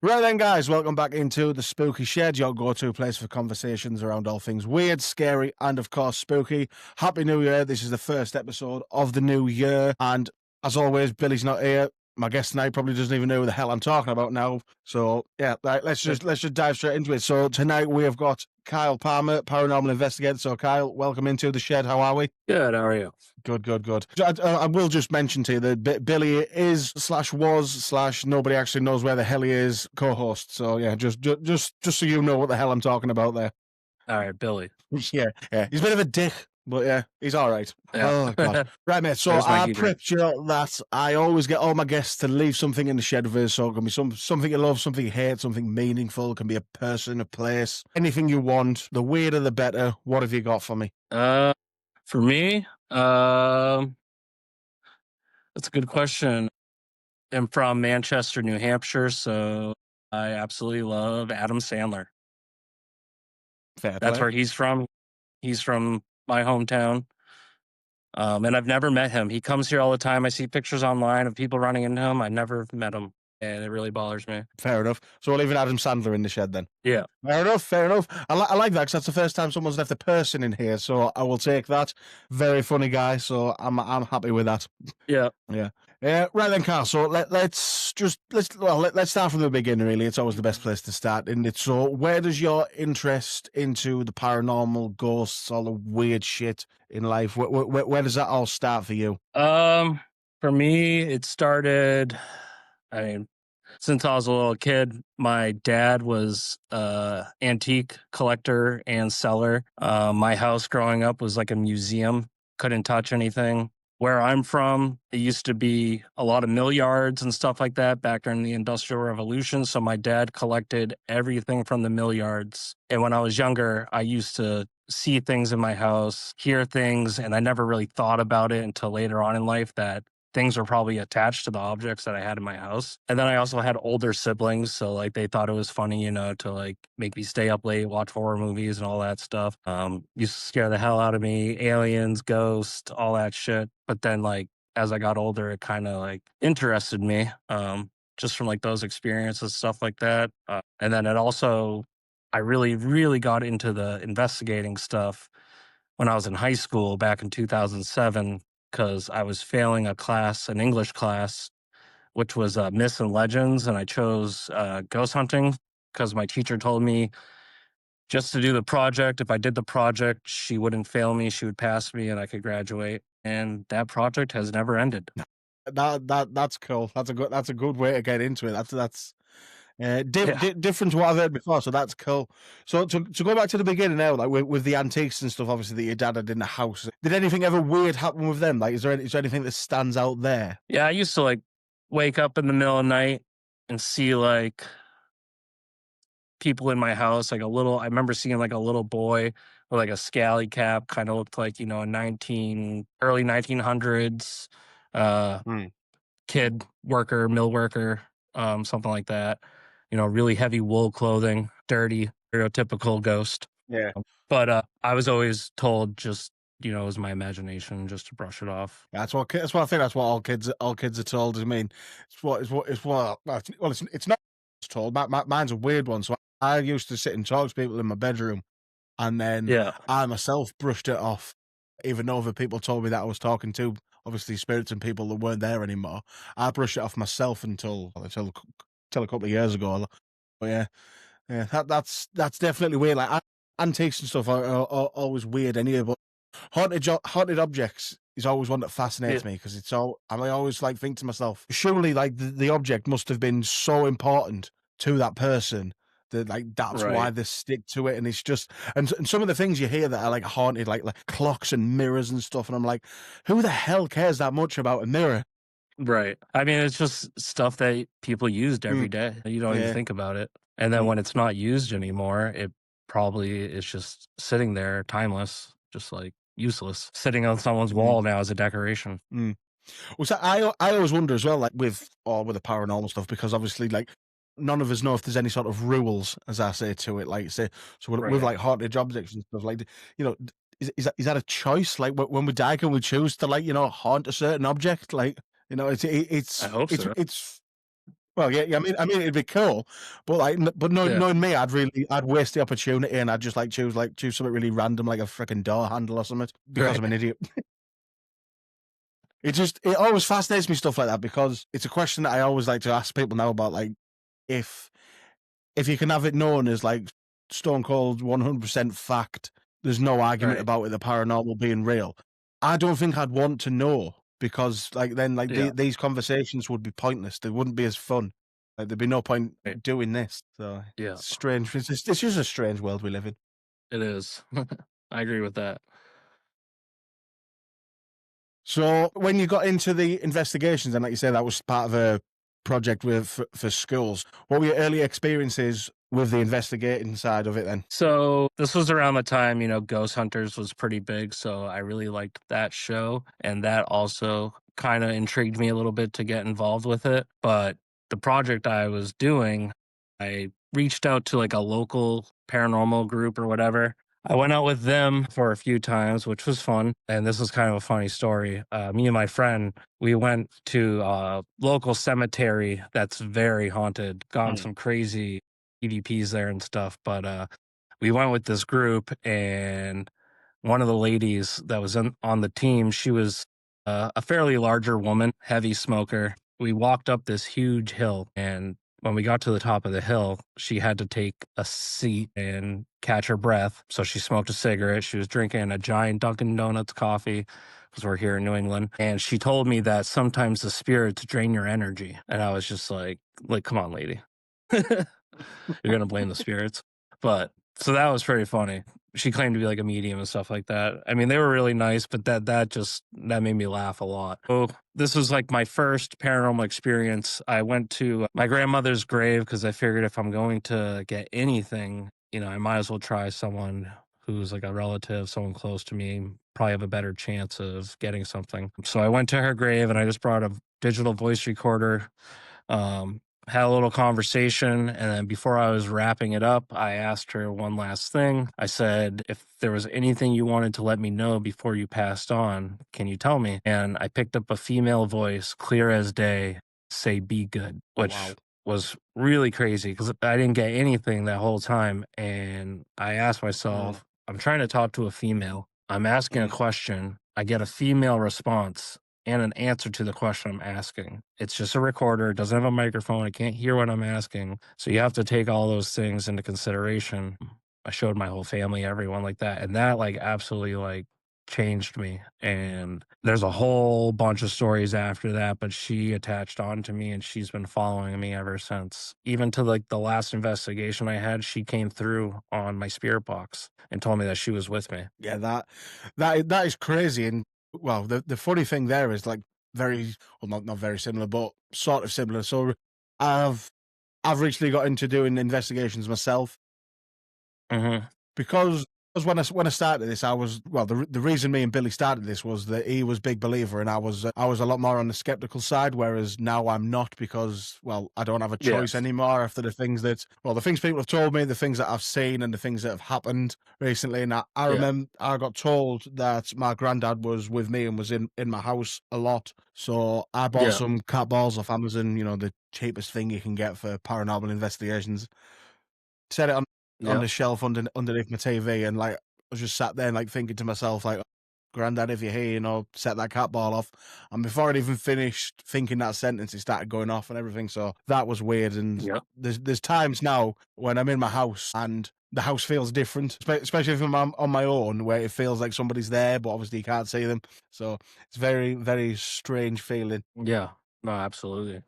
Right then, guys, welcome back into the Spooky Shed, your go-to place for conversations around all things weird, scary, and of course spooky. Happy New Year. This is the first episode of the new year, and as always, Billy's not here. My guest tonight probably doesn't even know who the hell I'm talking about now. So yeah, let's just dive straight into it. So tonight we have got Kyle Palmer, paranormal investigator. So Kyle, welcome into the shed. How are we? Good. How are you? Good. I will just mention to you that Billy is /was/ nobody actually knows where the hell he is co-host. So yeah, just so you know what the hell I'm talking about there. All right, Billy. Yeah. He's a bit of a dick, but yeah, he's all right. Yeah. Oh god. Right, mate. So I prepped you that I always get all my guests to leave something in the shed with us. So it can be something you love, something you hate, something meaningful. It can be a person, a place, anything you want. The weirder, the better. What have you got for me? For me, that's a good question. I'm from Manchester, New Hampshire, so I absolutely love Adam Sandler. Fair That's play. where he's from. He's from my hometown. And I've never met him. He comes here all the time. I see pictures online of people running into him. I never met him, and it really bothers me. Fair enough. So we're leaving Adam Sandler in the shed then. Yeah. Fair enough. I like that because that's the first time someone's left a person in here. So I will take that. Very funny guy. So I'm happy with that. Yeah. Right then, Carl. So let's start from the beginning. Really, it's always the best place to start, isn't it? So where does your interest into the paranormal, ghosts, all the weird shit in life? Where does that all start for you? For me, it started. I mean, since I was a little kid, my dad was antique collector and seller. My house growing up was like a museum. Couldn't touch anything. Where I'm from, it used to be a lot of mill yards and stuff like that back during the Industrial Revolution. So my dad collected everything from the mill yards. And when I was younger, I used to see things in my house, hear things, and I never really thought about it until later on in life that things were probably attached to the objects that I had in my house. And then I also had older siblings. So like they thought it was funny, to like make me stay up late, watch horror movies and all that stuff. Used to scare the hell out of me, aliens, ghosts, all that shit. But then like as I got older, it kind of like interested me just from like those experiences, stuff like that. And then I really, really got into the investigating stuff when I was in high school back in 2007. Because I was failing an English class, which was Myths and Legends, and I chose ghost hunting because my teacher told me just to do the project. If I did the project, she wouldn't fail me, she would pass me, and I could graduate. And that project has never ended. That's cool. That's a good way to get into it. That's different to what I've heard before, so that's cool. So to go back to the beginning now, like with the antiques and stuff, obviously that your dad had in the house. Did anything ever weird happen with them? Like, is there anything that stands out there? Yeah, I used to like wake up in the middle of the night and see like people in my house. I remember seeing like a little boy with like a scally cap, kind of looked like early 1900s kid worker, mill worker, something like that. Really heavy wool clothing, dirty, stereotypical ghost. Yeah. But I was always told just, it was my imagination, just to brush it off. That's what I think. That's what all kids are told. I mean, it's not told. Mine's a weird one. So I used to sit and talk to people in my bedroom, and then I myself brushed it off, even though other people told me that I was talking to obviously spirits and people that weren't there anymore. I brushed it off myself until a couple of years ago. But yeah, that's definitely weird. Like antiques and stuff are always weird anyway. But haunted objects is always one that fascinates me because I always like think to myself, surely like the object must have been so important to that person that like that's why they stick to it. And it's just and some of the things you hear that are like haunted, like clocks and mirrors and stuff. And I'm like, who the hell cares that much about a mirror? Right. I mean, it's just stuff that people used every day. You don't even think about it. And then when it's not used anymore, it probably is just sitting there, timeless, just like useless, sitting on someone's wall now as a decoration. Well, so I always wonder as well, like with the paranormal stuff, because obviously, like, none of us know if there's any sort of rules, as I say to it. Like, say, so with like haunted objects and stuff, like, is that a choice? Like, when we die, can we choose to, like, haunt a certain object? Like, I hope so. it's well, yeah, yeah. I mean, it'd be cool, but like, but knowing, Yeah. knowing me, I'd waste the opportunity, and I'd just like choose something really random, like a freaking door handle or something, because Right. I'm an idiot. It always fascinates me stuff like that because it's a question that I always like to ask people now about, like, if if you can have it known as like stone cold 100% fact, there's no argument Right. about it, the paranormal being real. I don't think I'd want to know because like then like Yeah. these conversations would be pointless. They wouldn't be as fun. Like there'd be no point Right. doing this. So Yeah. it's strange. It's just a strange world we live in. It is. I agree with that. So when you got into the investigations, and like you say, that was part of a project for schools. What were your early experiences with the investigating side of it then? So this was around the time, Ghost Hunters was pretty big. So I really liked that show. And that also kind of intrigued me a little bit to get involved with it. But the project I was doing, I reached out to like a local paranormal group or whatever. I went out with them for a few times, which was fun. And this is kind of a funny story. Me and my friend, we went to a local cemetery that's very haunted, gotten Mm. some crazy EVPs there and stuff. But we went with this group, and one of the ladies that was on the team, she was a fairly larger woman, heavy smoker. We walked up this huge hill, and when we got to the top of the hill, she had to take a seat and catch her breath. So she smoked a cigarette. She was drinking a giant Dunkin' Donuts coffee because we're here in New England. And she told me that sometimes the spirits drain your energy. And I was just like, come on, lady. You're gonna blame the spirits. But so that was pretty funny. She claimed to be like a medium and stuff like that. I mean, they were really nice, but that made me laugh a lot. Oh, this was like my first paranormal experience. I went to my grandmother's grave because I figured if I'm going to get anything, I might as well try someone who's like a relative, someone close to me, probably have a better chance of getting something. So I went to her grave and I just brought a digital voice recorder, um, had a little conversation, and then before I was wrapping it up, I asked her one last thing. I said, if there was anything you wanted to let me know before you passed on, can you tell me? And I picked up a female voice, clear as day, say, be good, Oh which wow. was really crazy because I didn't get anything that whole time. And I asked Mm, myself, I'm trying to talk to a female. I'm asking a mm. question. I get a female response and an answer to the question I'm asking. It's just a recorder, it doesn't have a microphone, it can't hear what I'm asking. So you have to take all those things into consideration. I showed my whole family, everyone like that. And that like absolutely like changed me. And there's a whole bunch of stories after that, but she attached on to me and she's been following me ever since. Even to like the last investigation I had, she came through on my spirit box and told me that she was with me. Yeah, that is crazy. And well, the funny thing there is like very well, not very similar, but sort of similar. So I've I've recently got into doing investigations myself Hmm. because when I started this, I was well. The reason me and Billy started this was that he was big believer, and I was a lot more on the skeptical side. Whereas now I'm not because well, I don't have a Yeah. choice anymore after the things people have told me, the things that I've seen, and the things that have happened recently. And I Yeah. remember I got told that my granddad was with me and was in my house a lot. So I bought Yeah. some cat balls off Amazon. The cheapest thing you can get for paranormal investigations, set it on Yeah. the shelf underneath my TV, and like I was just sat there, like thinking to myself, like, "Granddad, if you're here, set that cat ball off." And before I'd even finished thinking that sentence, it started going off and everything. So that was weird. And Yeah. there's times now when I'm in my house and the house feels different, especially if I'm on my own, where it feels like somebody's there, but obviously you can't see them. So it's very very strange feeling. Yeah. No, absolutely.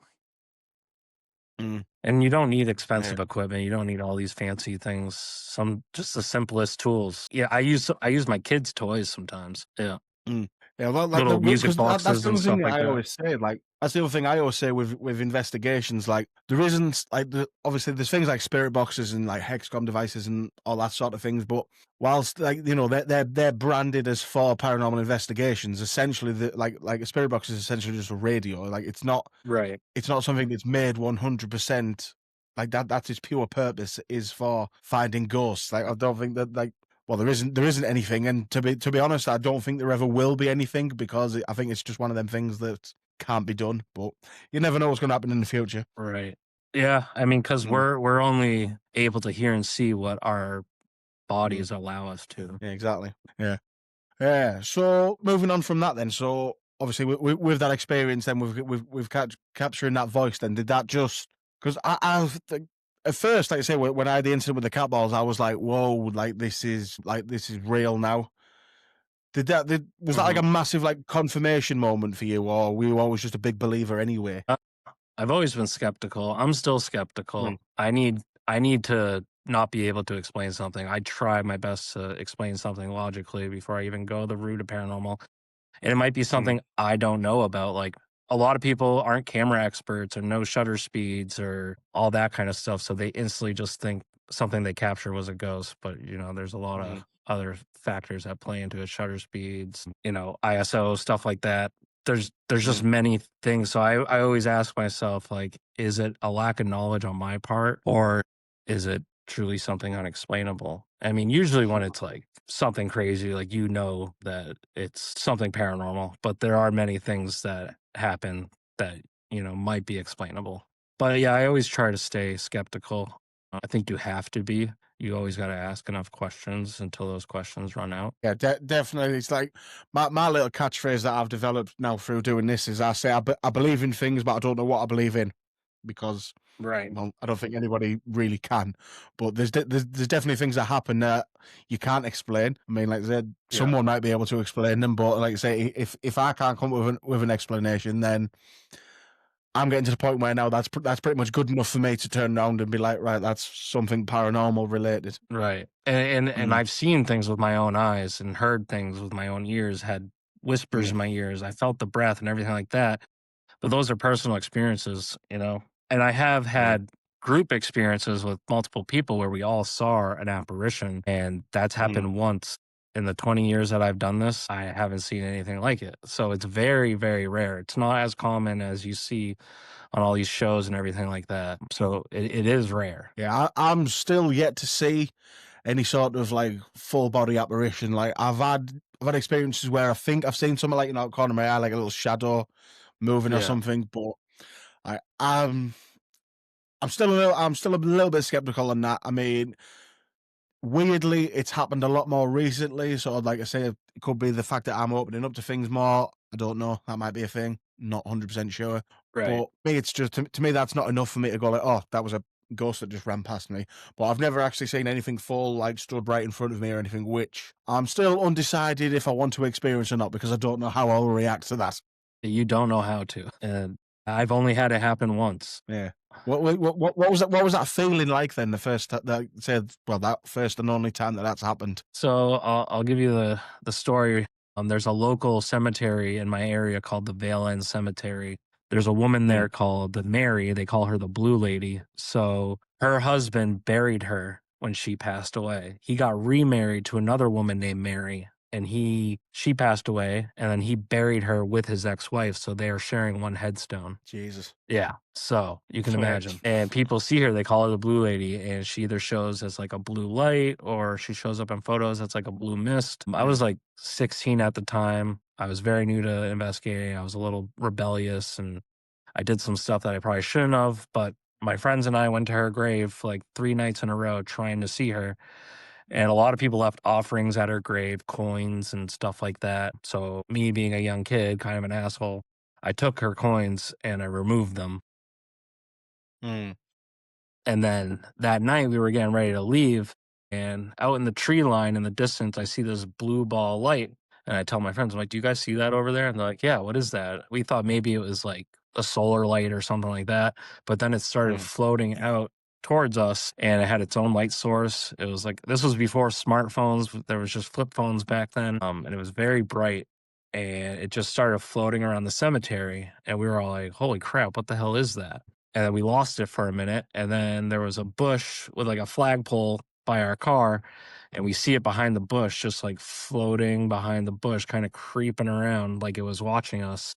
Mm, And you don't need yeah. expensive equipment. You don't need all these fancy things. Some just the simplest tools. Yeah, I use my kids' toys sometimes. Yeah. Mm. Yeah, well, like Little music because that's boxes the and other thing stuff that like I that. always say. Like that's the other thing I always say with investigations. Like there isn't like obviously there's things like spirit boxes and like hexcom devices and all that sort of things. But whilst like they're branded as for paranormal investigations, essentially like a spirit box is essentially just a radio. Like Right. it's not something that's made 100% like that. That's its pure purpose is for finding ghosts. Like I don't think that like well there isn't anything, and to be honest, I don't think there ever will be anything because I think it's just one of them things that can't be done, but you never know what's going to happen in the future. Right. Yeah, I mean, because Mm, we're only able to hear and see what our mm. bodies allow us to. Yeah, exactly. Yeah. Yeah. So moving on from that, then. So obviously, with that experience, then with capturing that voice, then did that just because at first, like I say, when I had the incident with the cat balls, I was like, "Whoa, this is real now." Was that like Mhm. a massive like confirmation moment for you, or were you always just a big believer anyway? I've always been skeptical. I'm still Mm, skeptical. I need to not be able to explain something. I try my best to explain something logically before I even go the route of paranormal. And it might be mm, something I don't know about. Like a lot of people aren't camera experts or know shutter speeds or all that kind of stuff. So they instantly just think something they captured was a ghost. But, there's a lot mm, of other factors that play into it, shutter speeds, ISO, stuff like that. There's just mm, many things. So I always ask myself, like, is it a lack of knowledge on my part or is it truly something unexplainable? I mean, usually when it's like something crazy, like that it's something paranormal, but there are many things that happen that, might be explainable. But yeah, I always try to stay skeptical. I think you have to be. You always got to ask enough questions until those questions run out. Yeah, definitely. It's like my little catchphrase that I've developed now through doing this is I say I believe in things, but I don't know what I believe in because Right. well, I don't think anybody really can. But there's definitely things that happen that you can't explain. I mean, like I said, Yeah. someone might be able to explain them, but like I say, if I can't come up with an explanation, then I'm getting to the point where now that's pretty much good enough for me to turn around and be like, right, that's something paranormal related. Right. And Mm, I've seen things with my own eyes and heard things with my own ears, had whispers mm, in my ears. I felt the breath and everything like that. But those are personal experiences. And I have yeah. had group experiences with multiple people where we all saw an apparition, and that's Mm. happened once. In the 20 years that I've done this, I haven't seen anything like it. So it's very, very rare. It's not as common as you see on all these shows and everything like that. So it is rare. Yeah, I'm still yet to see any sort of like full body apparition. Like I've had experiences where I think I've seen something like out of the corner of my eye, like a little shadow moving or Yeah. something. But I I'm still a little bit skeptical on that. I mean, weirdly, it's happened a lot more recently. So like I say, it could be the fact that I'm opening up to things more. I don't know. That might be a thing. Not 100% sure. Right. But me, it's just to me that's not enough for me to go like, oh, that was a ghost that just ran past me. But I've never actually seen anything fall like stood right in front of me or anything, which I'm still undecided if I want to experience or not because I don't know how I'll react to that. You don't know how to. And I've only had it happen once. Yeah. What was that? What was that feeling like then? The first that said, well, that first and only time that that's happened. So I'll give you the story. There's a local cemetery in my area called the Vale End Cemetery. There's a woman Mm. there called the Mary. They call her the Blue Lady. So her husband buried her when she passed away. He got remarried to another woman named Mary, and she passed away, and then he buried her with his ex-wife. So they are sharing one headstone. Jesus. Yeah, so you can Yeah. imagine. And people see her, they call her the Blue Lady, and she either shows as like a blue light or she shows up in photos as like a blue mist. I Mm. was like 16 at the time. I was very new to investigating. I was a little rebellious and I did some stuff that I probably shouldn't have, but my friends and I went to her grave like 3 nights in a row trying to see her. And a lot of people left offerings at her grave, coins and stuff like that. So, me being a young kid, kind of an asshole, I took her coins and I removed them. Mm. And then that night we were getting ready to leave, and out in the tree line in the distance, I see this blue ball light. And I tell my friends, I'm like, "Do you guys see that over there?" And they're like, "Yeah, what is that?" We thought maybe it was like a solar light or something like that. But then it started Mm. floating out towards us and it had its own light source. It was like this was before smartphones. There was just flip phones back then. And it was very bright. And it just started floating around the cemetery. And we were all like, "Holy crap, what the hell is that?" And then we lost it for a minute, and then there was a bush with, like, a flagpole by our car, and we see it behind the bush, just, like, floating behind the bush, kinda creeping around like it was watching us,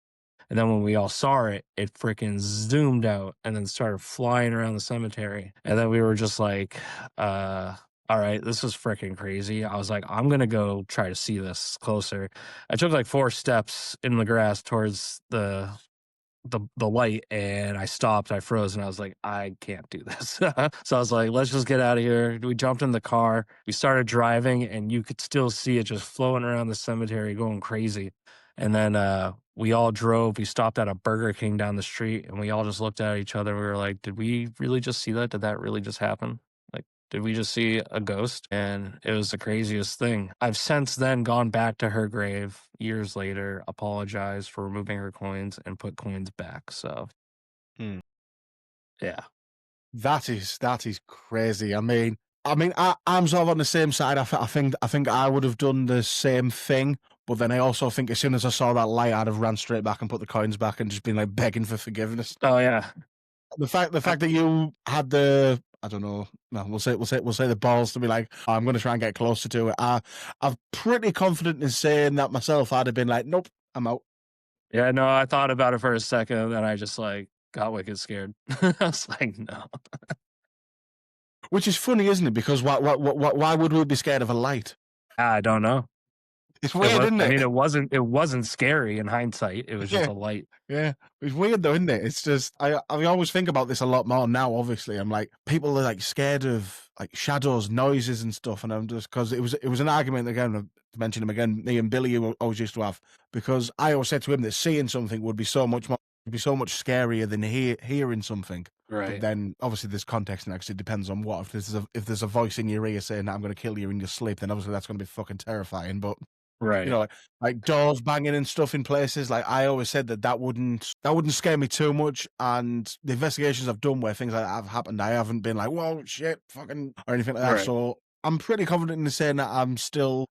and then when we all saw it, it freaking zoomed out and then started flying around the cemetery, and then we were just like, uh, "Alright, this is freaking crazy." I was like, "I'm gonna go try to see this closer." I took, like, 4 steps in the grass towards the light, and I stopped, I froze, and I was like, "I can't do this." So I was like, "Let's just get out of here." We jumped in the car, we started driving, and you could still see it just flowing around the cemetery going crazy. And then, we all drove, we stopped at a Burger King down the street, and we all just looked at each other, we were like, "Did we really just see that? Did that really just happen? Like, did we just see a ghost?" And it was the craziest thing. I've since then gone back to her grave years later, apologized for removing her coins, and put coins back. So, Hmm. yeah. That is crazy. I'm sort of on the same side. I think I would have done the same thing, but then I also think as soon as I saw that light, I'd have ran straight back and put the coins back and just been like begging for forgiveness. Oh, yeah. The fact that you had the, I don't know, no, we'll say the balls to be like, "Oh, I'm going to try and get closer to it." I'm pretty confident in saying that myself. I'd have been like, "Nope, I'm out." Yeah, no, I thought about it for a second, and then I just, like, got wicked scared. I was like, "No." Which is funny, isn't it? Because why would we be scared of a light? I don't know. It's It weird, was isn't I it? mean, it wasn't scary in hindsight, it was just Yeah. a light. Yeah, it's weird though, isn't it? It's just I always think about this a lot more now. Obviously, I'm like people are like scared of like shadows, noises, and stuff, and I'm just because it was an argument again. To mention him again, me and Billy who always used to have because I always said to him that seeing something would be so much more, would be so much scarier than hearing something. But Right, then obviously there's context and actually it depends on what if there's a voice in your ear saying that I'm going to kill you in your sleep, then obviously that's going to be fucking terrifying. But you right, know, like doors banging and stuff in places. Like I always said that wouldn't scare me too much. And the investigations I've done where things like that have happened, I haven't been like, "Whoa, shit, fucking," or anything like that. right. So I'm pretty confident in saying that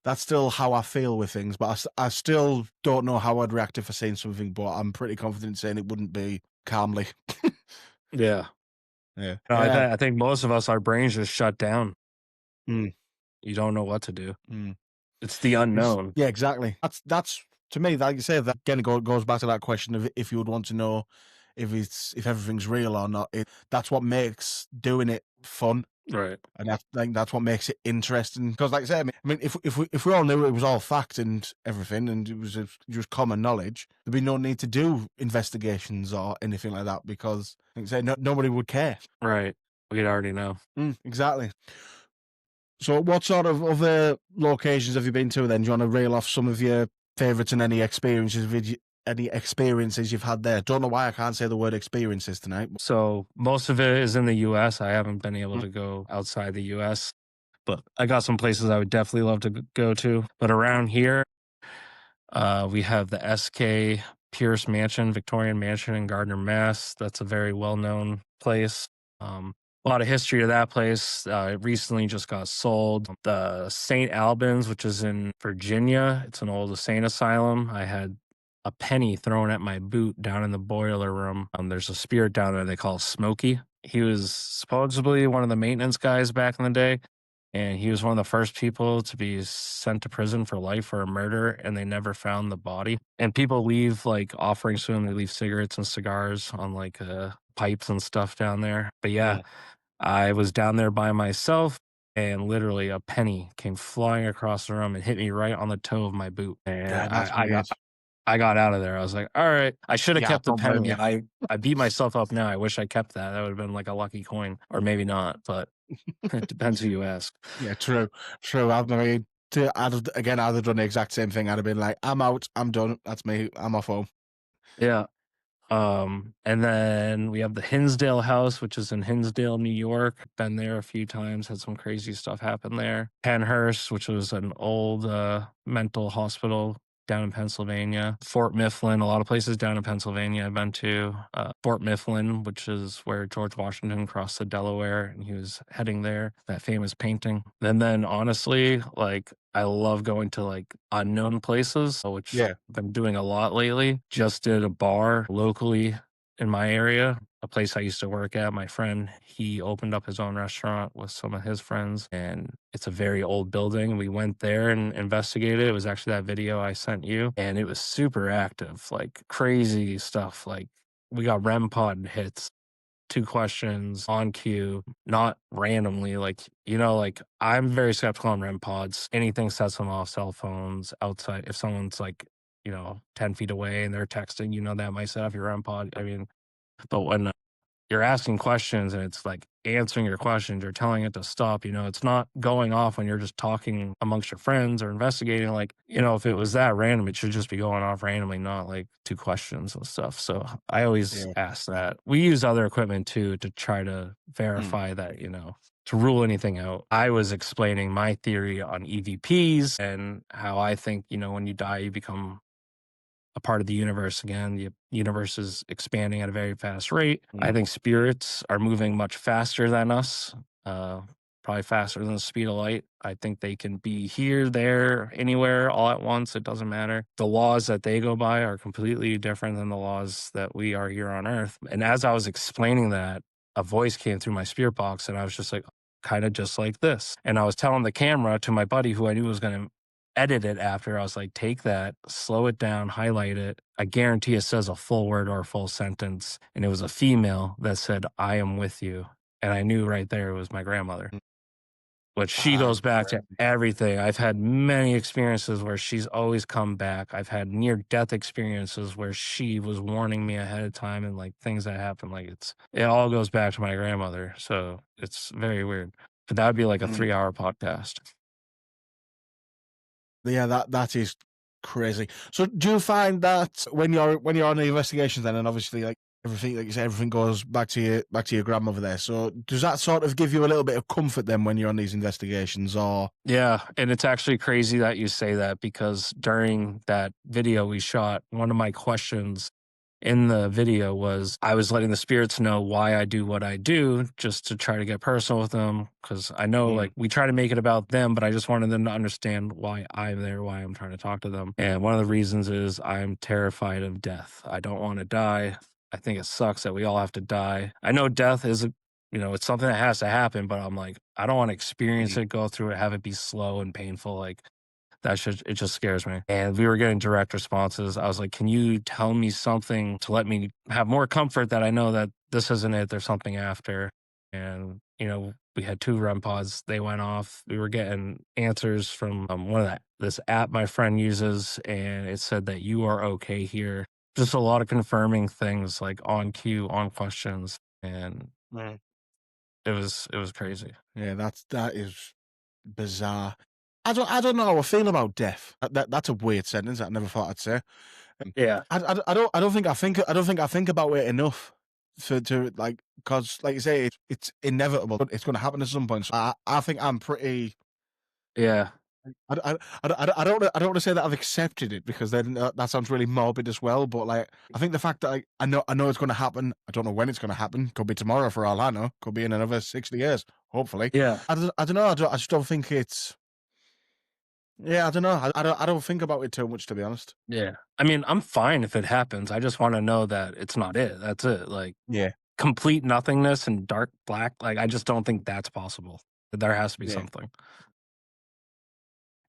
that's still how I feel with things. But I still don't know how I'd react if I seen something. But I'm pretty confident in saying it wouldn't be calmly. Yeah. Yeah, No, yeah. I think most of us, our brains just shut down. Mm, You don't know what to do. mm. It's the unknown. Yeah, exactly. That's to me, like you say, that again goes back to that question of if you would want to know if everything's real or not. That's what makes doing it fun, Right, and that's what makes it interesting. Because, like I say, I mean, if we all knew it was all fact and everything, and it was just common knowledge, there'd be no need to do investigations or anything like that because, like I say, nobody would care. right. We'd already know. Exactly. So, what sort of other locations have you been to then? Do you want to reel off some of your favourites and any experiences you've had there? Don't know why I can't say the word experiences tonight. So, most of it is in the US. I haven't been able Mm. to go outside the US, but I got some places I would definitely love to go to. But around here, we have the SK Pierce Mansion, Victorian Mansion in Gardner, Mass. That's a very well known place. A lot of history to that place. It recently just got sold. The St. Albans, which is in Virginia, it's an old insane asylum. I had a penny thrown at my boot down in the boiler room. There's a spirit down there they call Smokey. He was supposedly one of the maintenance guys back in the day, and he was one of the first people to be sent to prison for life for a murder, and they never found the body. And people leave like offerings to him. They leave cigarettes and cigars on like pipes and stuff down there. But yeah, Yeah, I was down there by myself, and literally a penny came flying across the room and hit me right on the toe of my boot. And damn, that's I weird. got I got out of there. I was like, all right, I should have Yeah, I kept the don't blame penny. you. I beat myself up now. I wish I kept that. That would have been like a lucky coin, or maybe not. But it depends who you ask. Yeah, true, true. I'd have done the exact same thing. I'd have been like, "I'm out. I'm done. That's me. I'm off home." Yeah. And then we have the Hinsdale House, which is in Hinsdale, New York. Been there a few times, had some crazy stuff happen there. Penhurst, which was an old mental hospital down in Pennsylvania. Fort Mifflin, a lot of places down in Pennsylvania I've been to. Fort Mifflin, which is where George Washington crossed the Delaware and he was heading there, that famous painting. And then honestly, like I love going to like unknown places, which Yeah, I've been doing a lot lately. Just did a bar locally in my area, a place I used to work at. My friend, he opened up his own restaurant with some of his friends, and it's a very old building. We went there and investigated. It was actually that video I sent you, and it was super active, like crazy stuff. Like we got REM pod hits, two questions on cue, not randomly. Like, like I'm very skeptical on REM pods. Anything sets them off, cell phones, outside. If someone's like 10 feet away and they're texting, that might set off your own pod. I mean, but when you're asking questions and it's like answering your questions, you're telling it to stop, it's not going off when you're just talking amongst your friends or investigating. Like, if it was that random, it should just be going off randomly, not like two questions and stuff. So I always Yeah. ask that. We use other equipment too to try to verify that, to rule anything out. I was explaining my theory on EVPs and how I think, when you die, you become a part of the universe again. The universe is expanding at a very fast rate. I think spirits are moving much faster than us, uh, probably faster than the speed of light. I think they can be here, there, anywhere, all at once. It doesn't matter. The laws that they go by are completely different than the laws that we are here on Earth. And as I was explaining that, a voice came through my spirit box, and I was just like, kind of just like this. And I was telling the camera to my buddy who I knew was going to edit it after. I was like, take that, slow it down, highlight it. I guarantee it says a full word or a full sentence. And it was a female that said, I am with you. And I knew right there it was my grandmother. But she Ah, goes back to everything. I've had many experiences where she's always come back. I've had near death experiences where she was warning me ahead of time and like things that happen. Like it all goes back to my grandmother. So it's very weird. But that would be like a 3-hour podcast. Yeah, that is crazy. So do you find that when you're on the investigations then, and obviously like everything, like you say, everything goes back to your grandmother there. So does that sort of give you a little bit of comfort then when you're on these investigations, or? Yeah, and it's actually crazy that you say that because during that video we shot, one of my questions in the video was I was letting the spirits know why I do what I do just to try to get personal with them because I know like we try to make it about them, but I just wanted them to understand why I'm there, why I'm trying to talk to them. And one of the reasons is I'm terrified of death. I don't want to die. I think it sucks that we all have to die. I know death is it's something that has to happen, but I'm like, I don't want to experience it, go through it, have it be slow and painful. Like it just scares me. And we were getting direct responses. I was like, can you tell me something to let me have more comfort that I know that this isn't it, there's something after. And, we had 2 REM pods. They went off. We were getting answers from this app my friend uses, and it said that you are okay here. Just a lot of confirming things like on cue, on questions. And it was crazy. Yeah, that is bizarre. I don't know how I feel about death. That's a weird sentence. I never thought I'd say. Yeah. I don't think I think about it enough to like, because like you say, it's inevitable. It's going to happen at some point. So I think I'm pretty. Yeah. I don't want to say that I've accepted it because then that sounds really morbid as well. But like, I think the fact that I know it's going to happen. I don't know when it's going to happen. Could be tomorrow for all I know. Could be in another 60 years. Hopefully. Yeah. I don't know. I just don't think it's. Yeah, I don't know. I don't think about it too much, to be honest. Yeah. I mean, I'm fine if it happens. I just wanna know that it's not it. That's it. Like, Yeah, complete nothingness and dark black, like, I just don't think that's possible. There has to be yeah, something.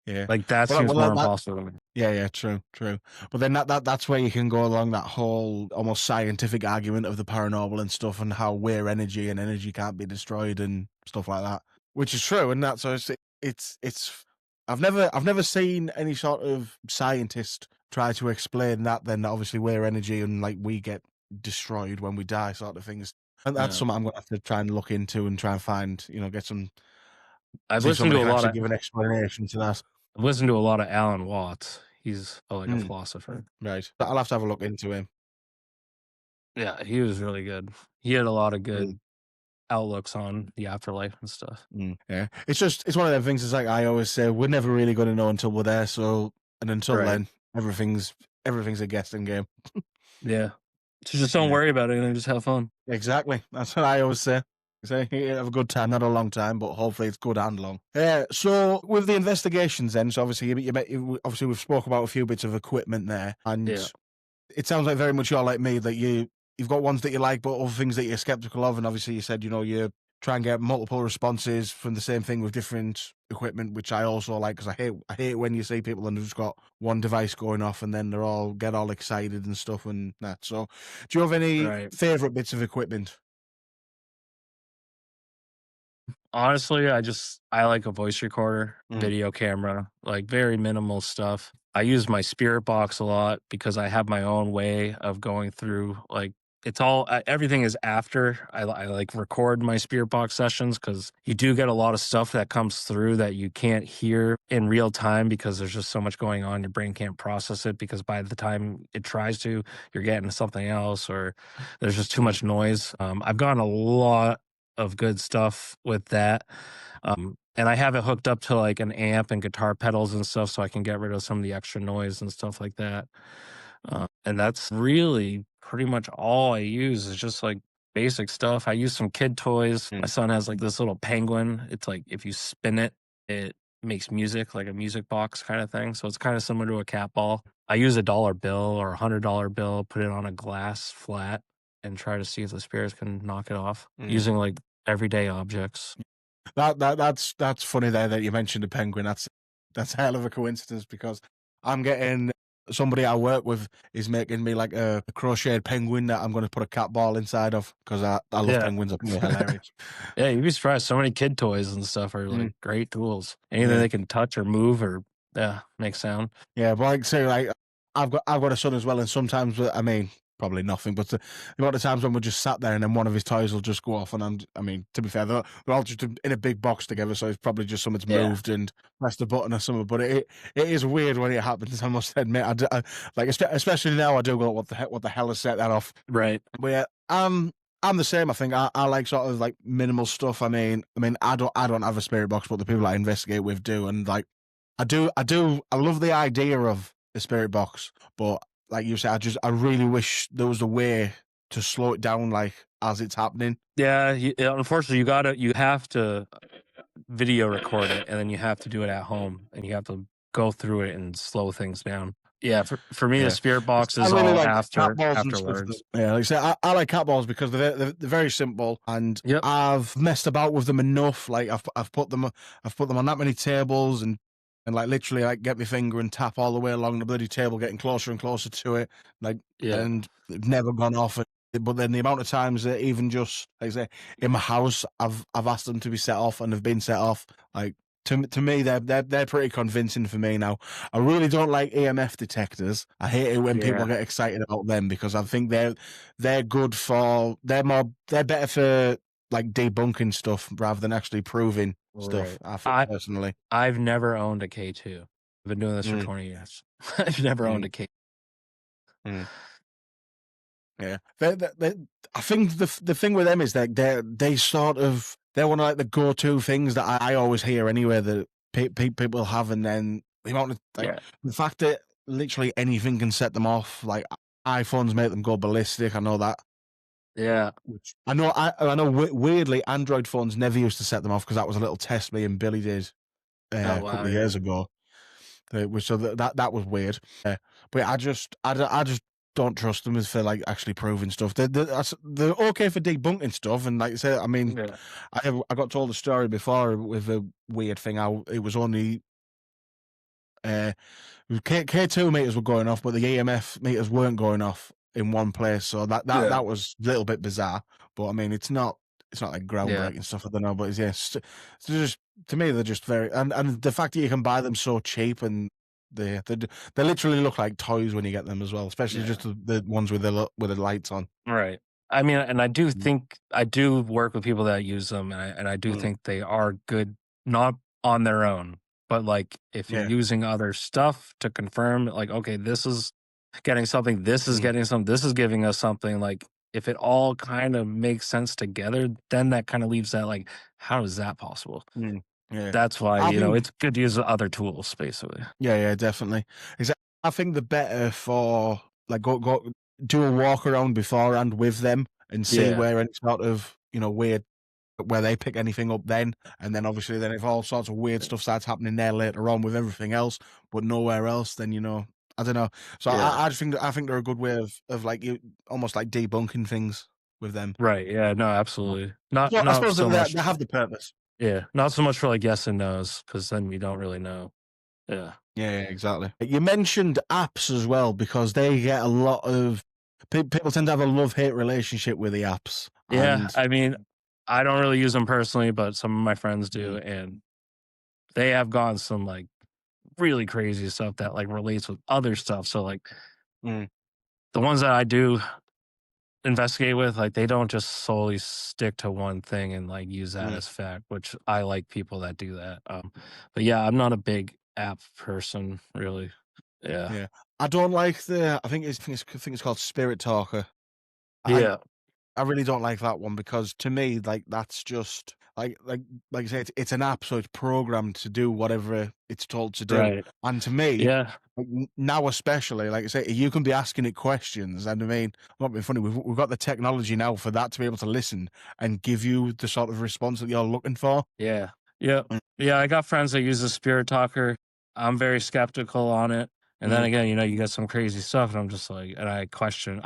yeah. Like, that Well, seems well, more that impossible to me. yeah, true, true. But then that's where you can go along that whole almost scientific argument of the paranormal and stuff, and how we're energy and energy can't be destroyed and stuff like that, which is true. And that's so it's. I've never seen any sort of scientist try to explain that. Then obviously we're energy and like we get destroyed when we die, sort of things. And that's Yeah. something I'm gonna have to try and look into and try and find, get some I've see listened somebody to who a can lot actually of give an explanation to that. I've listened to a lot of Alan Watts. He's, like, a Mm, philosopher. right. I'll have to have a look into him. Yeah, he was really good. He had a lot of Mm, good outlooks on the afterlife and stuff. yeah. It's one of them things. It's like I always say, we're never really going to know until we're there. So, and until Right. then, everything's a guessing game. Yeah. So just don't Yeah, worry about anything, just have fun. exactly. That's what I always say. Say you have a good time, not a long time, but hopefully it's good and long. Yeah. So with the investigations, then, so obviously obviously we've spoke about a few bits of equipment there, and Yeah. it sounds like very much you're like me, that you've got ones that you like, but other things that you're skeptical of. And obviously you said, you try and get multiple responses from the same thing with different equipment, which I also like, because I hate when you see people and they've just got one device going off and then get all excited and stuff and that. So do you have any Right. favorite bits of equipment? Honestly, I like a voice recorder, Mm, video camera, like very minimal stuff. I use my spirit box a lot because I have my own way of going through, like, it's all everything is after I like record my spirit box sessions because you do get a lot of stuff that comes through that you can't hear in real time because there's just so much going on. Your brain can't process it because by the time it tries to, you're getting something else or there's just too Mm, much noise. I've gotten a lot of good stuff with that. And I have it hooked up to like an amp and guitar pedals and stuff so I can get rid of some of the extra noise and stuff like that. And that's really pretty much all I use is just like basic stuff. I use some kid toys. My mm, son has like this little penguin. It's like if you spin it, it makes music, like a music box kind of thing. So it's kind of similar to a cat ball. I use a dollar bill or $100 bill, put it on a glass flat, and try to see if the spirits can knock it off mm. using like everyday objects. That's funny there that you mentioned a penguin. That's a hell of a coincidence because I'm getting somebody I work with is making me like a crocheted penguin that I'm going to put a cat ball inside of because I love Yeah. penguins. I think they're hilarious. Yeah, you'd be surprised. So many kid toys and stuff are Mm, like great tools. Anything yeah. they can touch or move or yeah, make sound. Yeah, but like say like I've got a son as well, and sometimes I mean probably nothing, but the amount of times when we're just sat there and then one of his toys will just go off, and I mean to be fair, they're all just in a big box together, so it's probably just something's Yeah. moved and pressed a button or something. But it is weird when it happens. I must admit, like especially now, I do go what the hell has set that off? Right. But yeah, I'm the same. I think I like sort of like minimal stuff. I mean, I don't have a spirit box, but the people I investigate with do, and like I love the idea of the spirit box, but like you said, I really wish there was a way to slow it down, like as it's happening. Yeah, unfortunately you have to video record it and then you have to do it at home and you have to go through it and slow things down. Yeah, for me the Yeah, spirit box I is really all like cat balls and stuff. afterwards. Yeah, like I say, I like cat balls because they're very simple, and Yep. I've messed about with them enough. Like I've put them on that many tables and like literally like get my finger and tap all the way along the bloody table, getting closer and closer to it. Like Yeah. and they've never gone off. But then the amount of times that even just like I say in my house, I've asked them to be set off and they've been set off. Like to me, they're pretty convincing for me now. I really don't like EMF detectors. I hate it when people Yeah. get excited about them because I think they're good for they're better for like debunking stuff rather than actually proving stuff. Right. I think I personally. I've never owned a K2. I've been doing this for Mm, 20 years. I've never owned mm, a K. mm. Yeah, I think the thing with them is that they sort of they're one of like the go to things that I always hear anyway that people have, and then the amount of like Yeah. the fact that literally anything can set them off. Like iPhones make them go ballistic. I know that. Yeah. Which I know weirdly Android phones never used to set them off because that was a little test me and Billy did Oh a wow, couple of yeah. years ago. Which so that was weird. But I just don't trust them as for like actually proving stuff. They're okay for debunking stuff, and like I said, I mean, Yeah. I got told a story before with a weird thing. How it was only uh, K2 meters were going off, but the EMF meters weren't going off in one place. So Yeah. that was a little bit bizarre. But I mean, it's not like Yeah. groundbreaking stuff. I don't know, but it's, yeah, it's just to me they're just very and the fact that you can buy them so cheap and they literally look like toys when you get them as well, especially Yeah. just the ones with the lights on. Right. I mean, and I do Mm, think I do work with people that use them, and I do mm, think they are good, not on their own, but like if you're yeah, using other stuff to confirm, like, okay, this is getting something, this is mm, getting something, this is giving us something. Like, if it all kind of makes sense together, then that kind of leaves that like, how is that possible? mm, yeah. That's why I think it's good to use other tools, basically. yeah, definitely. Exactly. I think the better for like go do a walk around beforehand with them and see Yeah. where any sort of weird where they pick anything up and then obviously then if all sorts of weird stuff starts happening there later on with everything else, but nowhere else, then I don't know. So Yeah. I think they're a good way of like you almost like debunking things with them. Right. Yeah. No. Absolutely. So I Not suppose that so much. they have the purpose. Yeah, not so much for like yes and nos, because then you don't really know. Yeah. Yeah, exactly. You mentioned apps as well because they get a lot of people tend to have a love-hate relationship with the apps, Yeah, and I mean, I don't really use them personally, but some of my friends do, mm, and they have gone some like really crazy stuff that like relates with other stuff. So like Mm, the ones that I do investigate with, like they don't just solely stick to one thing and like use that mm, as fact, which I like people that do that. But yeah, I'm not a big app person, really. Yeah. yeah. I don't like I think it's called Spirit Talker. I Yeah. I really don't like that one because to me, like that's just like you say, it's an app, so it's programmed to do whatever it's told to do. Right. And to me, Yeah. like, now especially, like I say, you can be asking it questions, and I mean, I'm not being funny. We've got the technology now for that to be able to listen and give you the sort of response that you're looking for. Yeah. Yep. Mm, Yeah, I got friends that use the Spirit Talker. I'm very skeptical on it. And then mm, again, you get some crazy stuff, and I'm just like, and I question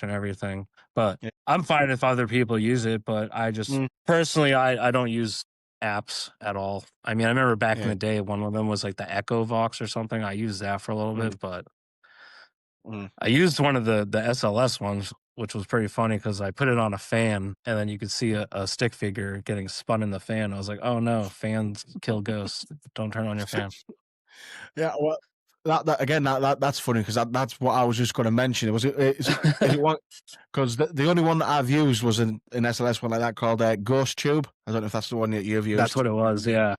everything. But yeah, I'm fine if other people use it. But I just mm, personally, I don't use apps at all. I mean, I remember back in yeah, the day, one of them was like the Echo Vox or something. I used that for a little mm, bit, but mm, I used one of the SLS ones, which was pretty funny because I put it on a fan, and then you could see a stick figure getting spun in the fan. I was like, "Oh no, fans kill ghosts. Don't turn on your fan." yeah. Well, that again, that's funny because that's what I was just going to mention. Is it one? Because the only one that I've used was an SLS one like that called Ghost Tube. I don't know if that's the one that you've That's used. what it was. Yeah,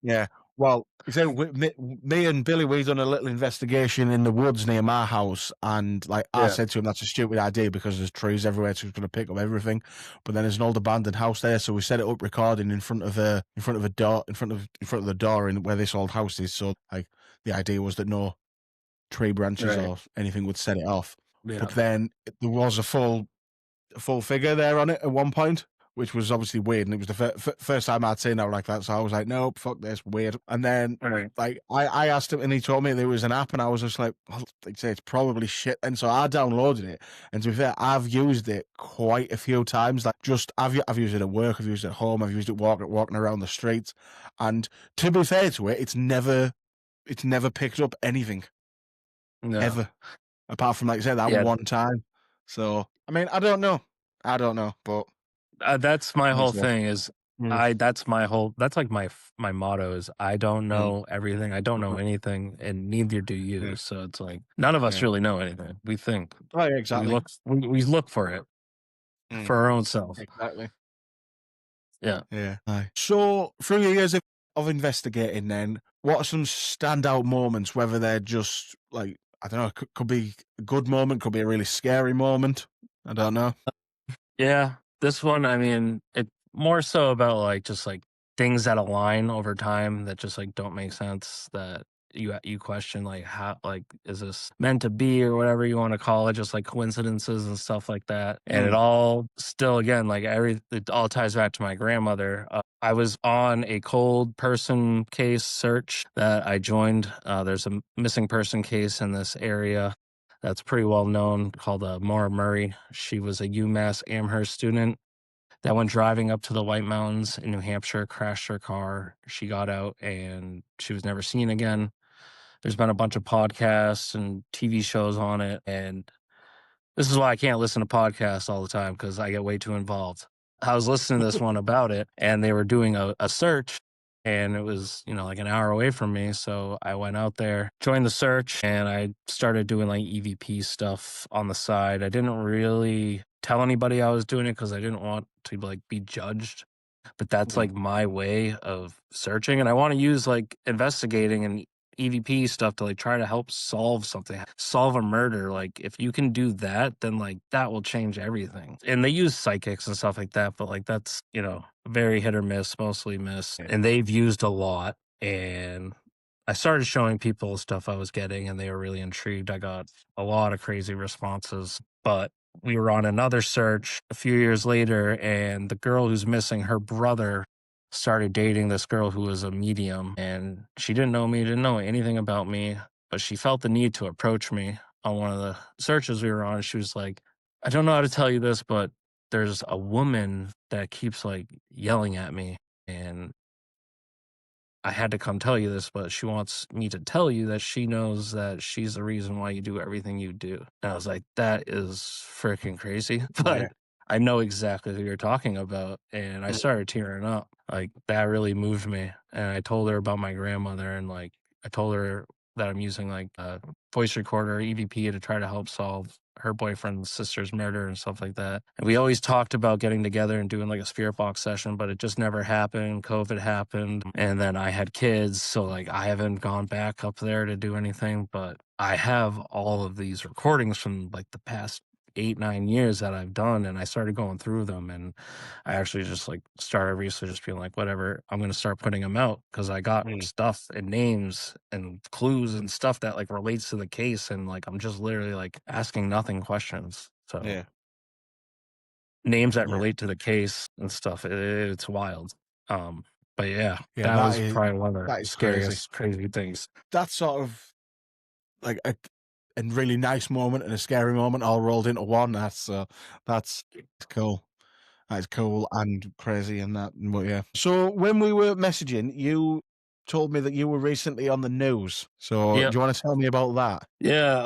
Yeah. Well, you say me and Billy, we done a little investigation in the woods near my house, and like I yeah, said to him, that's a stupid idea because there's trees everywhere, so it's going to pick up everything. But then there's an old abandoned house there, so we set it up recording in front of a door in front of the door in where this old house is. So like the idea was that no tree branches right. or anything would set it off. Yeah, But then there was a full figure there on it at one point, which was obviously weird. And it was the first time I'd seen that like that. So I was like, nope, fuck this, weird. And then right. like I asked him and he told me there was an app and I was just like, well, like say it's probably shit. And so I downloaded it. And to be fair, I've used it quite a few times. Like just I've used it at work, I've used it at home, I've used it walking around the streets. And to be fair to it, it's never picked up anything No, ever. Apart from like I said, that yeah. one time. So I mean, I don't know. I don't know, but That's my whole that's what. thing. Is Mm, that's my whole. That's like my motto is I don't mm, know everything. I don't know mhm, anything, and neither do yeah, you. So it's like none of us yeah. really know anything. We think Right, we exactly. look for it Mm, for our own self. exactly. Yeah. Yeah. Aye. So through your years of investigating then, what are some standout moments, whether they're just like, I don't know, could be a good moment, could be a really scary moment. I don't know. Yeah, this one, I mean, it more so about like just like things that align over time that just like don't make sense that you question like how like is this meant to be or whatever you want to call it, just like coincidences and stuff like that. And it Mm, all still again like it all ties back to my grandmother. I was on a cold person case search that I joined. There's a missing person case in this area that's pretty well known called Maura Murray. She was a UMass Amherst student that went driving up to the White Mountains in New Hampshire, crashed her car. She got out and she was never seen again. There's been a bunch of podcasts and TV shows on it. And this is why I can't listen to podcasts all the time because I get way too involved. I was listening to this one about it, and they were doing a search, and it was, like an hour away from me. So I went out there, joined the search, and I started doing like EVP stuff on the side. I didn't really tell anybody I was doing it because I didn't want to like be judged, but that's mm, like my way of searching. And I want to use like investigating and EVP stuff to like try to help solve something, solve a murder. Like if you can do that, then like that will change everything. And they use psychics and stuff like that, but like that's, very hit or miss, mostly miss. yeah. And they've used a lot. And I started showing people stuff I was getting and they were really intrigued. I got a lot of crazy responses, but we were on another search a few years later and the girl who's missing, her brother started dating this girl who was a medium and she didn't know me, didn't know anything about me, but she felt the need to approach me on one of the searches we were on. She was like, I don't know how to tell you this, but there's a woman that keeps like yelling at me and I had to come tell you this, but she wants me to tell you that she knows that she's the reason why you do everything you do. And I was like, that is freaking crazy. Yeah. But I know exactly who you're talking about. And I Mm, started tearing up. Like that really moved me. And I told her about my grandmother and like I told her that I'm using like a voice recorder, EVP, to try to help solve her boyfriend's sister's murder and stuff like that. And we always talked about getting together and doing like a spirit box session, but it just never happened. COVID happened. And then I had kids. So like I haven't gone back up there to do anything, but I have all of these recordings from like the past 8, 9 years that I've done. And I started going through them, and I actually just like started recently just being like, whatever, I'm going to start putting them out because I got stuff and names and clues and stuff that like relates to the case. And like, I'm just literally like asking nothing questions. So Yeah. names that Yeah. relate to the case and stuff. It's wild. Um, but yeah, Yeah, that was probably one of that the is crazy. scariest, crazy things. That's sort of like a really nice moment and a scary moment all rolled into one. That's cool. That is cool and crazy and that. But yeah. So when we were messaging, you told me that you were recently on the news. So do Yep. you want to tell me about that? Yeah,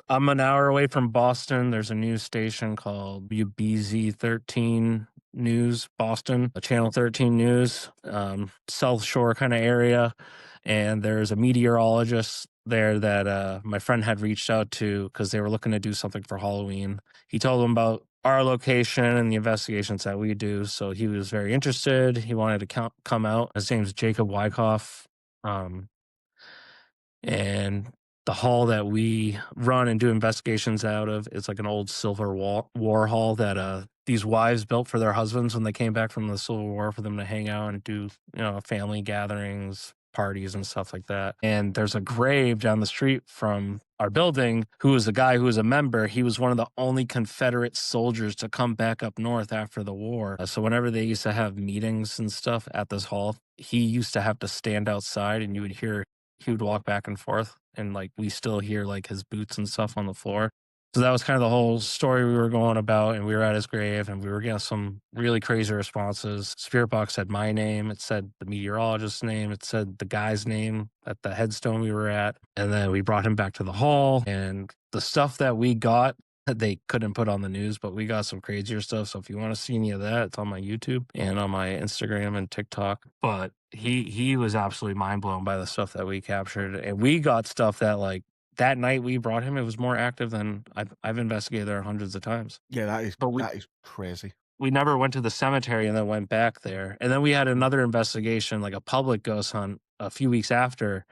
I'm an hour away from Boston. There's a news station called WBZ 13 News, Boston, a Channel 13 News, South Shore kind of area. And there's a meteorologist there that my friend had reached out to because they were looking to do something for Halloween. He told them about our location and the investigations that we do. So he was very interested. He wanted to come out. His name's Jacob Wyckoff. Um, and the hall that we run and do investigations out of is like an old Civil War hall that these wives built for their husbands when they came back from the Civil War for them to hang out and do, family gatherings, parties and stuff like that. And there's a grave down the street from our building who was a guy who was a member. He was one of the only Confederate soldiers to come back up north after the war. So whenever they used to have meetings and stuff at this hall, he used to have to stand outside, and you would hear he would walk back and forth, and like we still hear like his boots and stuff on the floor. So that was kind of the whole story we were going about, and we were at his grave, and we were getting some really crazy responses. Spirit box said my name, it said the meteorologist's name, it said the guy's name at the headstone we were at, and then we brought him back to the hall, and the stuff that we got they couldn't put on the news, but we got some crazier stuff. So if you want to see any of that, it's on my YouTube and on my Instagram and TikTok. But he was absolutely mind blown by the stuff that we captured, and we got stuff that like that night we brought him. It was more active than I've investigated there hundreds of times. Yeah, But that is crazy. we never went to the cemetery and then went back there. And then we had another investigation, like a public ghost hunt, a few weeks after,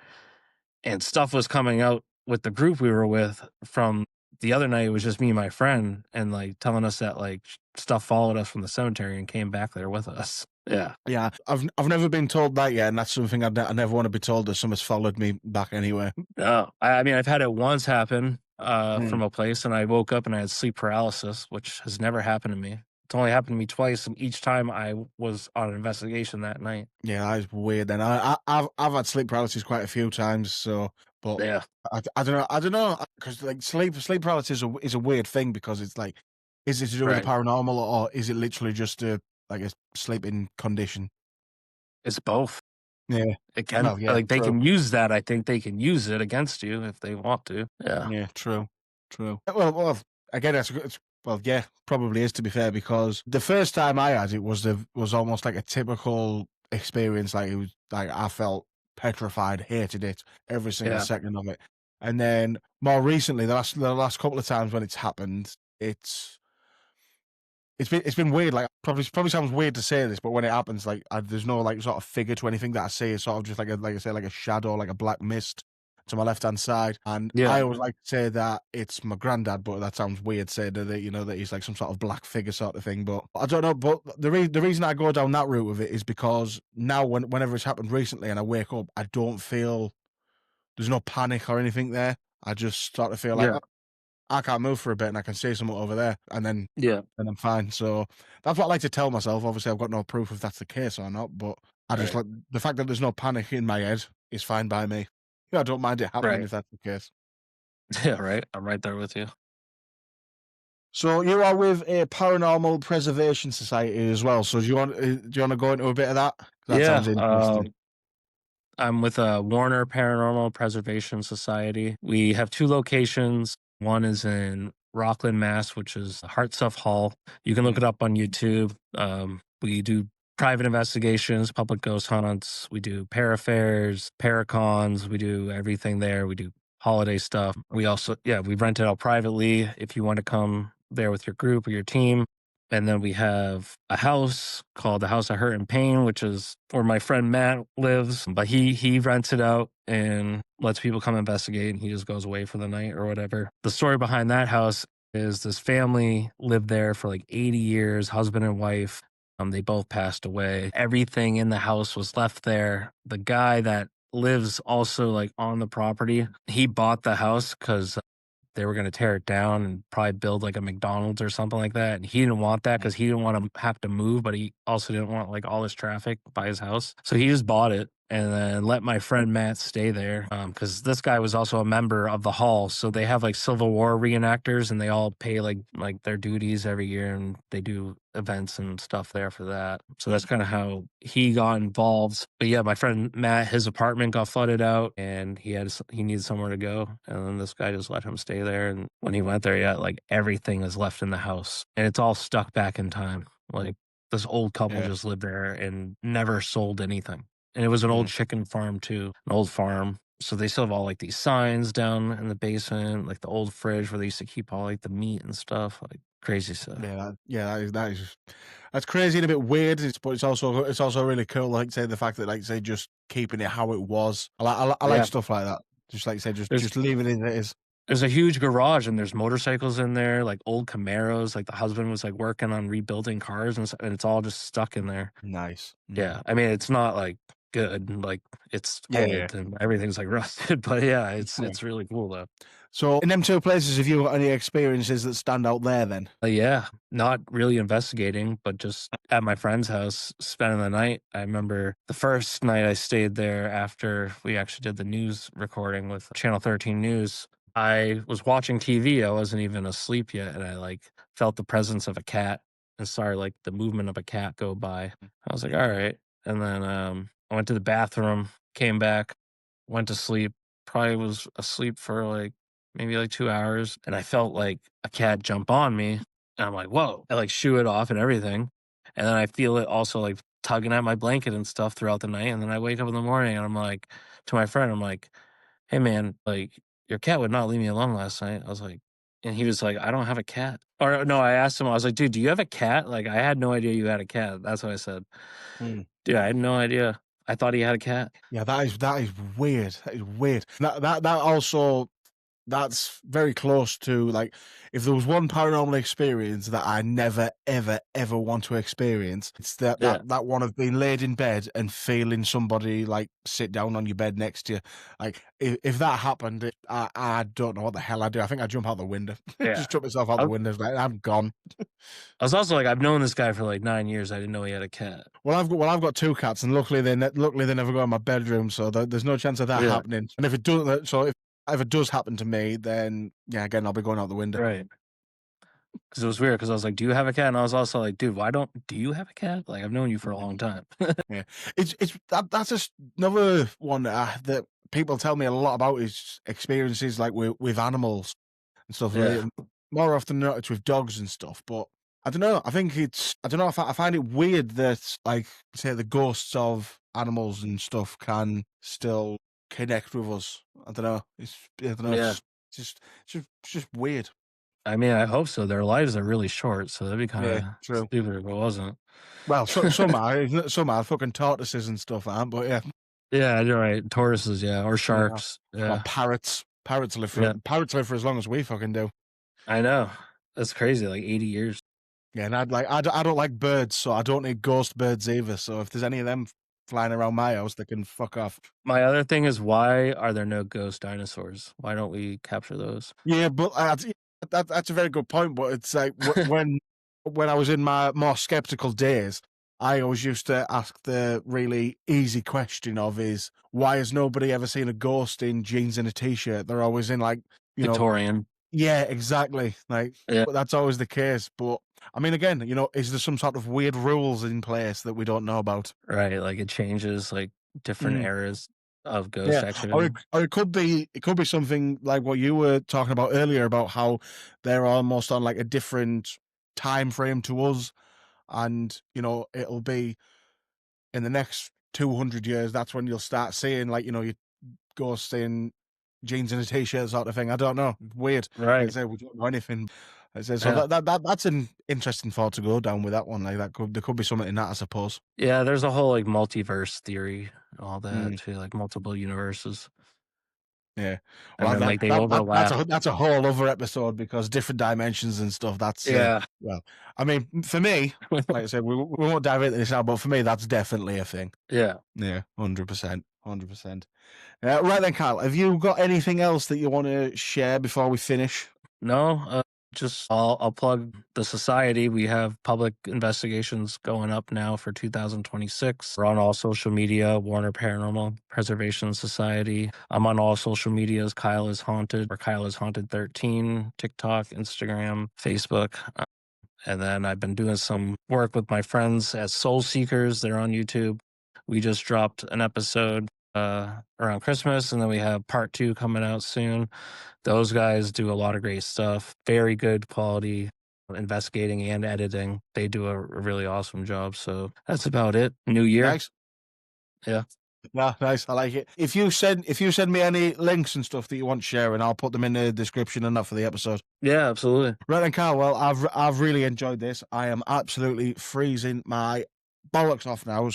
and stuff was coming out with the group we were with from the other night. It was just me and my friend, and like telling us that like stuff followed us from the cemetery and came back there with us. Yeah. Yeah, I've never been told that yet, and that's something I never want to be told that someone's followed me back anywhere. No, I mean, I've had it once happen from a place, and I woke up and I had sleep paralysis, which has never happened to me. It's only happened to me twice, and each time I was on an investigation that night. Yeah, that is weird. Then I've had sleep paralysis quite a few times. So, but Yeah. I don't know, because like sleep paralysis is a weird thing because it's like, is it to do with the Right. paranormal or is it literally just like a sleeping condition? It's both. Yeah. Again, Well, yeah, like they true. can use that. I think they can use it against you if they want to. Yeah. Yeah, true. True. Well, again, well, yeah, probably is, to be fair, because the first time I had it was almost like a typical experience. Like it was like I felt petrified, hated it, every single Yeah. second of it. And then more recently, the last couple of times when it's happened, it's been weird. Like probably sounds weird to say this, but when it happens, like there's no like sort of figure to anything that I see. It's sort of just like I say, like a shadow, like a black mist to my left hand side. And Yeah. I always like to say that it's my granddad, but that sounds weird saying that that he's like some sort of black figure sort of thing. But I don't know. But the reason I go down that route with it is because now whenever it's happened recently and I wake up, I don't feel there's no panic or anything there. I just start to feel like, Yeah. oh, I can't move for a bit and I can see someone over there, and then Yeah. I'm fine. So that's what I like to tell myself. Obviously, I've got no proof if that's the case or not, but I just Right. like the fact that there's no panic in my head is fine by me. Yeah, I don't mind it happening Right. if that's the case. Yeah. Right. I'm right there with you. So you are with a paranormal preservation society as well. So do you want to go into a bit of that? That Yeah. sounds interesting. I'm with Warner Paranormal Preservation Society. We have two locations. One is in Rockland, Mass, which is Heart Stuff Hall. You can look Mm. it up on YouTube. We do private investigations, public ghost hunts. We do para fairs, paracons. We do everything there. We do holiday stuff. We also, yeah, we rent it out privately if you want to come there with your group or your team. And then we have a house called the House of Hurt and Pain, which is where my friend Matt lives. But he rents it out and lets people come investigate, and he just goes away for the night or whatever. The story behind that house is this family lived there for like 80 years, husband and wife. They both passed away. Everything in the house was left there. The guy that lives also like on the property, he bought the house because they were going to tear it down and probably build like a McDonald's or something like that. And he didn't want that because he didn't want to have to move, but he also didn't want like all this traffic by his house. So he just bought it and then let my friend Matt stay there. Because this guy was also a member of the hall. So they have like Civil War reenactors and they all pay like their duties every year and they do events and stuff there for that. So that's kind of how he got involved. But yeah, my friend Matt, his apartment got flooded out and he needed somewhere to go. And then this guy just let him stay there. And when he went there, yeah, like everything is left in the house and it's all stuck back in time. Like this old couple just lived there and never sold anything. And it was an old chicken farm too, an old farm. So they still have all like these signs down in the basement, like the old fridge where they used to keep all like the meat and stuff, like crazy stuff. That's crazy and a bit weird. But it's also really cool. Like say the fact that like say just keeping it how it was. I like stuff like that. Just like say just leave it as it is. There's a huge garage and there's motorcycles in there, like old Camaros. Like the husband was like working on rebuilding cars and it's all just stuck in there. Nice. Yeah, I mean it's not like good, like it's old and everything's like rusted, but yeah, it's really cool though. So in them two places, have you got any experiences that stand out there then? Yeah, not really investigating, but just at my friend's house, spending the night. I remember the first night I stayed there after we actually did the news recording with Channel 13 News. I was watching TV. I wasn't even asleep yet, and I like felt the presence of a cat and saw like the movement of a cat go by. I was like, all right. And then I went to the bathroom, came back, went to sleep. Probably was asleep for like maybe like 2 hours, and I felt like a cat jump on me, and I'm like, "Whoa." I, like, shoo it off and everything, and then I feel it also, like, tugging at my blanket and stuff throughout the night, and then I wake up in the morning, and I'm like to my friend, I'm like, "Hey, man, like, your cat would not leave me alone last night." I was like and he was like, "I don't have a cat." Or no, I asked him, I was like, "Dude, do you have a cat?" Like, I had no idea you had a cat. That's what I said. Dude, I had no idea. I thought he had a cat. Yeah, that is weird. That is weird. That also that's very close to like if there was one paranormal experience that I never ever ever want to experience, it's that one of being laid in bed and feeling somebody like sit down on your bed next to you. Like if that happened, I don't know what the hell I'd do. I think I'd jump out the window. Yeah. Just jump myself out the window. Like I'm gone. I was also like, I've known this guy for like 9 years. I didn't know he had a cat. Well, I've got two cats, and luckily they never go in my bedroom, so there's no chance of that happening. And if it does, so if it does happen to me, then yeah, again I'll be going out the window. Right. Because it was weird. Because I was like, "Do you have a cat?" And I was also like, "Dude, do you have a cat? Like, I've known you for a long time." Yeah, that's just another one that people tell me a lot about is experiences like with animals and stuff. Yeah. More often than not, it's with dogs and stuff, but. I don't know. I don't know. I find it weird that, like, say, the ghosts of animals and stuff can still connect with us. I don't know. I don't know. Yeah. It's just weird. I mean, I hope so. Their lives are really short, so that'd be kind of true. stupid if it wasn't. Well, some are fucking tortoises and stuff, aren't? But yeah. Yeah, you're right. Tortoises, yeah, or sharks. Yeah. Or parrots. Parrots live for as long as we fucking do. I know. That's crazy. Like 80 years. Yeah, and I don't like birds, so I don't need ghost birds either. So if there's any of them flying around my house, they can fuck off. My other thing is, why are there no ghost dinosaurs? Why don't we capture those? Yeah, but that's a very good point. But it's like when I was in my more skeptical days, I always used to ask the really easy question of why has nobody ever seen a ghost in jeans and a t-shirt? They're always in like Victorian. Yeah, exactly. Like that's always the case. But I mean, again, is there some sort of weird rules in place that we don't know about? Right, like it changes like different eras of ghost activity. Or it could be something like what you were talking about earlier about how they're almost on like a different time frame to us, and it'll be in the next 200 years, that's when you'll start seeing, like, you know, you ghosts in jeans and a t-shirt sort of thing. I don't know. Weird. Like I Right. say, we don't know anything. Like I say, so Yeah. that's an interesting thought to go down with that one. Like there could be something in that, I suppose. Yeah, there's a whole like multiverse theory, all that Mm, too, like multiple universes, yeah. and Well, then like they overlap. that's a whole other episode because different dimensions and stuff. That's Yeah. well, I mean, for me, like I said, we won't dive into this now, but for me, that's definitely a thing. Yeah. Yeah, 100%, 100%. Right then, Kyle, have you got anything else that you want to share before we finish? No, just I'll plug the society. We have public investigations going up now for 2026. We're on all social media, Warner Paranormal Preservation Society. I'm on all social medias, Kyle is Haunted or Kyle is Haunted 13, TikTok, Instagram, Facebook. And then I've been doing some work with my friends as Soul Seekers. They're on YouTube. We just dropped an episode around Christmas, and then we have part 2 coming out soon. Those guys do a lot of great stuff. Very good quality investigating and editing. They do a really awesome job. So that's about it. New year. Nice. Yeah. Yeah, nice. I like it. If you send me any links and stuff that you want sharing, I'll put them in the description and that for the episode. Yeah, absolutely. Right then, Carl. Well, I've really enjoyed this. I am absolutely freezing my bollocks off now.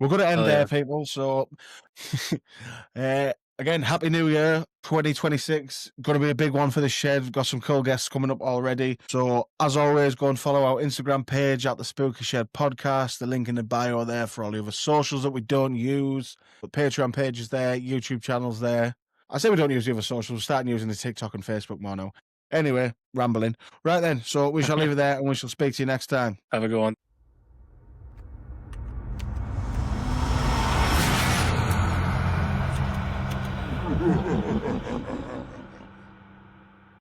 We're going to end Oh there, yeah. people. So, again, Happy New Year 2026. Going to be a big one for the shed. We've got some cool guests coming up already. So, as always, go and follow our Instagram page at the Spooky Shed Podcast. The link in the bio there for all the other socials that we don't use. The Patreon page is there, YouTube channel's there. I say we don't use the other socials. We're starting using the TikTok and Facebook more now. Anyway, rambling. Right then, so we shall leave it there and we shall speak to you next time. Have a good one.